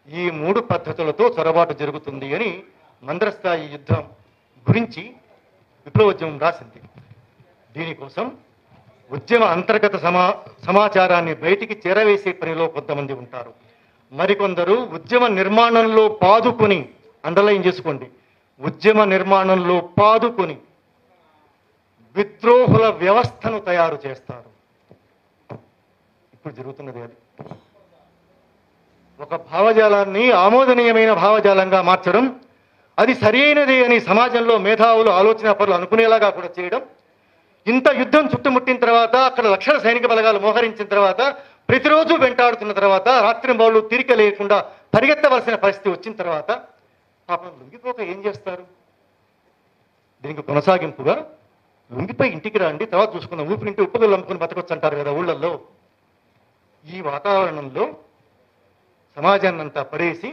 ఈ 3 పద్ధతులతో చొరబాటు జరుగుతుంది అని మంత్రస్థాయి యుద్ధం గురించి విప్లవోద్యమం రాసింది. దీనికోసం ఉద్యమ అంతర్గత సమాచారాన్ని బయటికి చేరవేసే పనిలో కొంతమంది ఉంటారు. మరికొందరు ఉద్యమ నిర్మాణంలో పాదుకొని, అండర్లైన్ చేసుకోండి, ఉద్యమ నిర్మాణంలో పాదుకొని విద్రోహుల వ్యవస్థను తయారు చేస్తారు. ఇప్పుడు జరుగుతున్నది అది. ఒక భావజాలాన్ని ఆమోదనీయమైన భావజాలంగా మార్చడం, అది సరైనదే అని సమాజంలో మేధావులు, ఆలోచన పరులు అనుకునేలాగా కూడా చేయడం. ఇంత యుద్ధం చుట్టుముట్టిన తర్వాత, అక్కడ లక్షల సైనిక బలగాలు మోహరించిన తర్వాత, ప్రతిరోజు వెంటాడుతున్న తర్వాత, రాత్రింబౌళ్ళు తీరిక లేకుండా పరిగెత్తవలసిన పరిస్థితి వచ్చిన తర్వాత పాపం లొంగిపోక ఏం చేస్తారు? దీనికి కొనసాగింపుగా లొంగిపోయి ఇంటికి రండి, తర్వాత చూసుకుందాం, ఊపిరింటి ఉప్పుదలు అమ్ముకుని బతకొచ్చు అంటారు కదా ఊళ్ళల్లో. ఈ వాతావరణంలో సమాజాన్ని అంతా పడేసి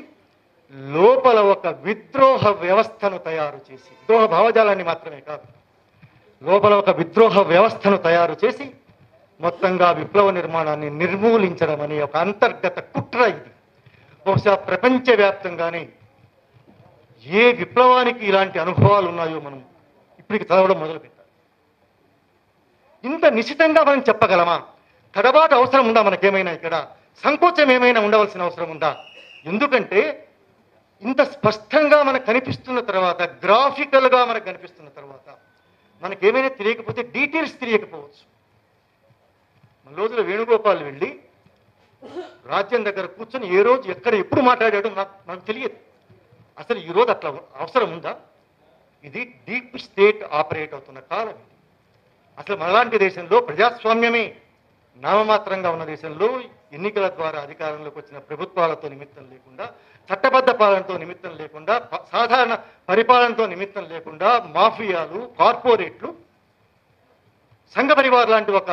లోపల ఒక విద్రోహ వ్యవస్థను తయారు చేసి, విద్రోహ భావజాలాన్ని మాత్రమే కాదు, లోపల ఒక విద్రోహ వ్యవస్థను తయారు చేసి మొత్తంగా విప్లవ నిర్మాణాన్ని నిర్మూలించడం అనే ఒక అంతర్గత కుట్ర ఇది. బహుశా ప్రపంచవ్యాప్తంగానే ఏ విప్లవానికి ఇలాంటి అనుభవాలు ఉన్నాయో మనం ఇప్పటికి చదవడం మొదలుపెట్టాలి. ఇంత నిశితంగా మనం చెప్పగలమా? తడబాటు అవసరం ఉందా మనకేమైనా? ఇక్కడ సంకోచం ఏమైనా ఉండవలసిన అవసరం ఉందా? ఎందుకంటే ఇంత స్పష్టంగా మనకు కనిపిస్తున్న తర్వాత, గ్రాఫికల్గా మనకు కనిపిస్తున్న తర్వాత, మనకేమైనా తెలియకపోతే డీటెయిల్స్ తెలియకపోవచ్చు. మన రోజులో వేణుగోపాల్ వెళ్ళి రాజ్యం దగ్గర కూర్చొని ఏ రోజు ఎక్కడ ఎప్పుడు మాట్లాడాడో నాకు తెలియదు. అసలు ఈరోజు అట్లా అవసరం ఉందా? ఇది డీప్ స్టేట్ ఆపరేట్ అవుతున్న కాలం. అసలు మనలాంటి దేశంలో ప్రజాస్వామ్యమే నామమాత్రంగా ఉన్న దేశంలో ఎన్నికల ద్వారా అధికారంలోకి వచ్చిన ప్రభుత్వాలతో నిమిత్తం లేకుండా, చట్టబద్ధ పాలనతో నిమిత్తం లేకుండా, సాధారణ పరిపాలనతో నిమిత్తం లేకుండా మాఫియాలు, కార్పొరేట్లు, సంఘ పరివార్ లాంటి ఒక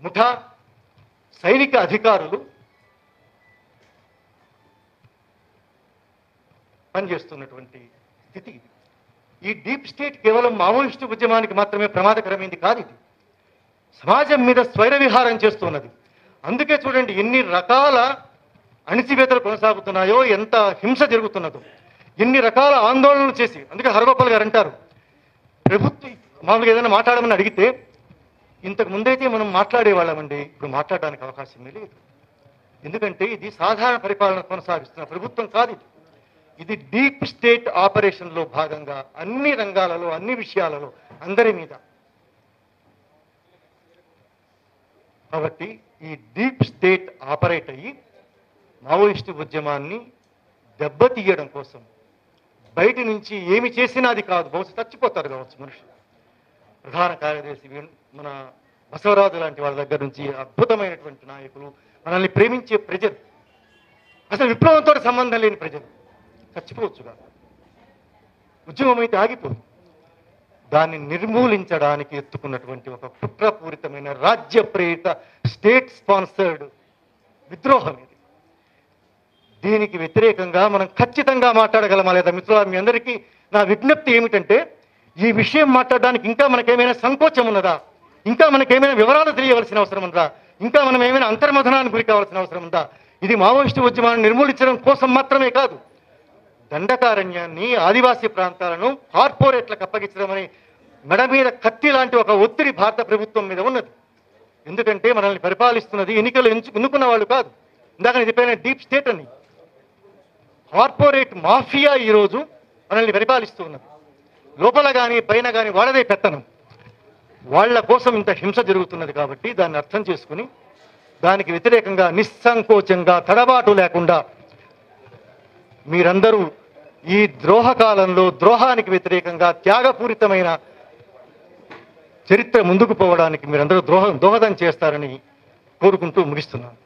ముఠా, సైనిక అధికారులు పనిచేస్తున్నటువంటి స్థితి ఇది. ఈ డీప్ స్టేట్ కేవలం మావోయిస్టు ఉద్యమానికి మాత్రమే ప్రమాదకరమైంది కాదు. ఇది సమాజం మీద స్వైర విహారం చేస్తున్నది. అందుకే చూడండి ఎన్ని రకాల అణిచివేతలు కొనసాగుతున్నాయో, ఎంత హింస జరుగుతున్నదో, ఎన్ని రకాల ఆందోళనలు చేసి. అందుకే హరగోపాల్ గారు అంటారు, ప్రభుత్వం మామూలుగా ఏదైనా మాట్లాడమని అడిగితే ఇంతకు ముందైతే మనం మాట్లాడేవాళ్ళమండి, ఇప్పుడు మాట్లాడడానికి అవకాశమే లేదు. ఎందుకంటే ఇది సాధారణ పరిపాలన కొనసాగిస్తున్న ప్రభుత్వం కాదు. ఇది డీప్ స్టేట్ ఆపరేషన్లో భాగంగా అన్ని రంగాలలో, అన్ని విషయాలలో, అందరి మీద. కాబట్టి ఈ డీప్ స్టేట్ ఆపరేట్ అయ్యి మావోయిస్టు ఉద్యమాన్ని దెబ్బతీయడం కోసం బయట నుంచి ఏమి చేసినా అది కాదు, బహుశా చచ్చిపోతారు కావచ్చు మనుషులు. ప్రధాన కార్యదర్శి మన బసవరాజు లాంటి వాళ్ళ దగ్గర నుంచి అద్భుతమైనటువంటి నాయకులు, మనల్ని ప్రేమించే ప్రజలు, అసలు విప్లవంతో సంబంధం లేని ప్రజలు చచ్చిపోవచ్చుగా. ఉద్యమం అయితే ఆగిపోదు. దాన్ని నిర్మూలించడానికి ఎత్తుకున్నటువంటి ఒక కుట్రపూరితమైన రాజ్య ప్రేరిత స్టేట్ స్పాన్సర్డ్ విద్రోహం ఇది. దీనికి వ్యతిరేకంగా మనం ఖచ్చితంగా మాట్లాడగలమా లేదా? మిత్రులారా, మీ అందరికీ నా విజ్ఞప్తి ఏమిటంటే, ఈ విషయం మాట్లాడడానికి ఇంకా మనకేమైనా సంకోచం ఉన్నదా? ఇంకా మనకేమైనా వివరాలు తెలియవలసిన అవసరం ఉందా? ఇంకా మనం ఏమైనా అంతర్మథనానికి గురి కావాల్సిన అవసరం ఉందా? ఇది మావోయిస్టు ఉద్యమాన్ని నిర్మూలించడం కోసం మాత్రమే కాదు, దండకారణ్యాన్ని, ఆదివాసీ ప్రాంతాలను కార్పొరేట్లకు అప్పగించడం అనే మెడ మీద కత్తి లాంటి ఒక ఒత్తిడి భారత ప్రభుత్వం మీద ఉన్నది. ఎందుకంటే మనల్ని పరిపాలిస్తున్నది ఎన్నికలు ఎన్నుకున్న వాళ్ళు కాదు. ఇందాక ఇది పైన డీప్ స్టేట్ అని కార్పొరేట్ మాఫియా ఈరోజు మనల్ని పరిపాలిస్తూ ఉన్నది. లోపల కానీ పైన కానీ వాళ్ళదే పెత్తనం. వాళ్ళ కోసం ఇంత హింస జరుగుతున్నది. కాబట్టి దాన్ని అర్థం చేసుకుని దానికి వ్యతిరేకంగా నిస్సంకోచంగా, తడబాటు లేకుండా మీరందరూ ఈ ద్రోహకాలంలో ద్రోహానికి వ్యతిరేకంగా త్యాగపూరితమైన చరిత్ర ముందుకు పోవడానికి మీరందరూ దోహదం చేస్తారని కోరుకుంటూ ముగిస్తున్నాను.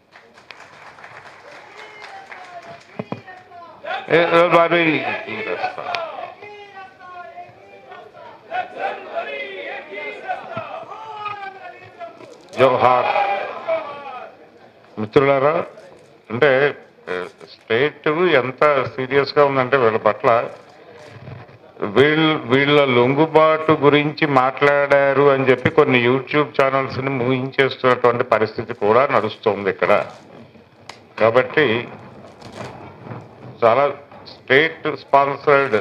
జోహార్. మిత్రులారా, అంటే స్టేట్ ఎంత సీరియస్గా ఉందంటే వీళ్ళ పట్ల, వీళ్ళ లొంగుబాటు గురించి మాట్లాడారు అని చెప్పి కొన్ని యూట్యూబ్ ఛానల్స్ని మూయించేస్తున్నటువంటి పరిస్థితి కూడా నడుస్తుంది ఇక్కడ. కాబట్టి చాలా స్టేట్ స్పాన్సర్డ్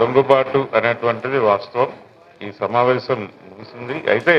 లొంగుబాటు అనేటువంటిది వాస్తవం. ఈ సమావేశం ముగిసింది. అయితే